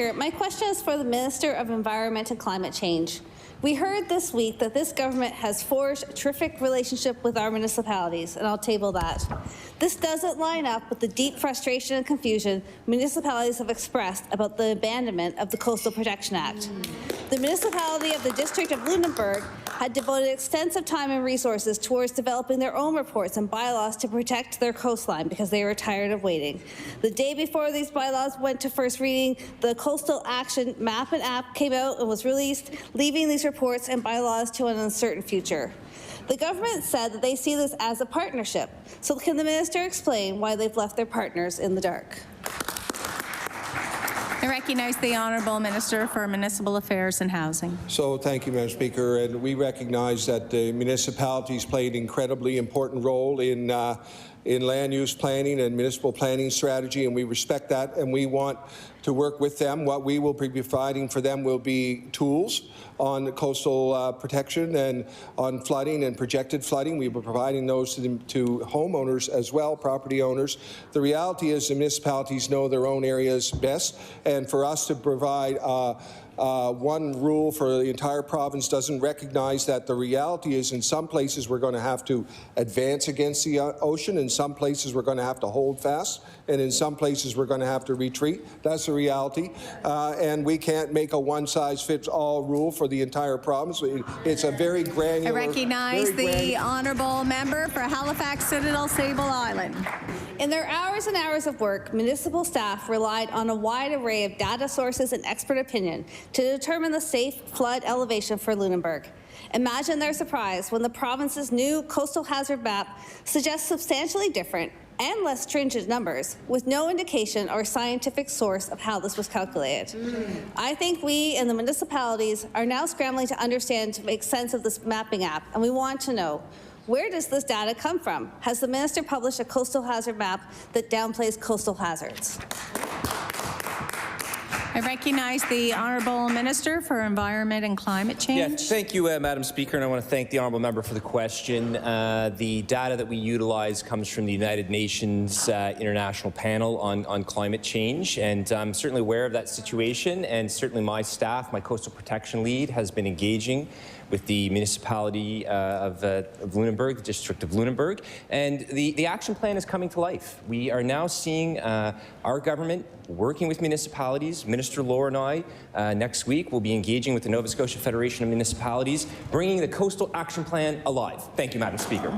My question is for the Minister of Environment and Climate Change. We heard this week that this government has forged a terrific relationship with our municipalities, and I'll table that. This doesn't line up with the deep frustration and confusion municipalities have expressed about the abandonment of the Coastal Protection Act. The municipality of the District of Lunenburg had devoted extensive time and resources towards developing their own reports and bylaws to protect their coastline because they were tired of waiting. The day before these bylaws went to first reading, the Coastal Action Map and App came out and was released, leaving these reports and bylaws to an uncertain future. The government said that they see this as a partnership. So can the minister explain why they've left their partners in the dark? I recognize the Honourable Minister for Municipal Affairs and Housing. So thank you, Madam Speaker. And we recognize that the municipalities play an incredibly important role in land use planning and municipal planning strategy, and we respect that, and we want to work with them. What we will be providing for them will be tools on coastal protection and on flooding and projected flooding. We will be providing those to homeowners as well, property owners. The reality is the municipalities know their own areas best, and for us to provide one rule for the entire province doesn't recognize that the reality is in some places we're going to have to advance against the ocean, in some places we're going to have to hold fast, and in some places we're going to have to retreat. That's the reality, and we can't make a one-size-fits-all rule for the entire province. It's a very granular. I recognize the Honourable Member for Halifax Citadel Sable Island. In their hours and hours of work, municipal staff relied on a wide array of data sources and expert opinion to determine the safe flood elevation for Lunenburg. Imagine their surprise when the province's new coastal hazard map suggests substantially different and less stringent numbers, with no indication or scientific source of how this was calculated. I think we and the municipalities are now scrambling to understand to make sense of this mapping app, and we want to know, where does this data come from? Has the minister published a coastal hazard map that downplays coastal hazards? I recognize the Honourable Minister for Environment and Climate Change. Yes, thank you, Madam Speaker, and I want to thank the Honourable Member for the question. The data that we utilize comes from the United Nations International Panel on Climate Change, and I'm certainly aware of that situation, and certainly my staff, my Coastal Protection Lead, has been engaging with the municipality of Lunenburg, the District of Lunenburg, and the action plan is coming to life. We are now seeing our government working with municipalities. Minister Lohr and I next week will be engaging with the Nova Scotia Federation of Municipalities, bringing the Coastal Action Plan alive. Thank you, Madam Speaker.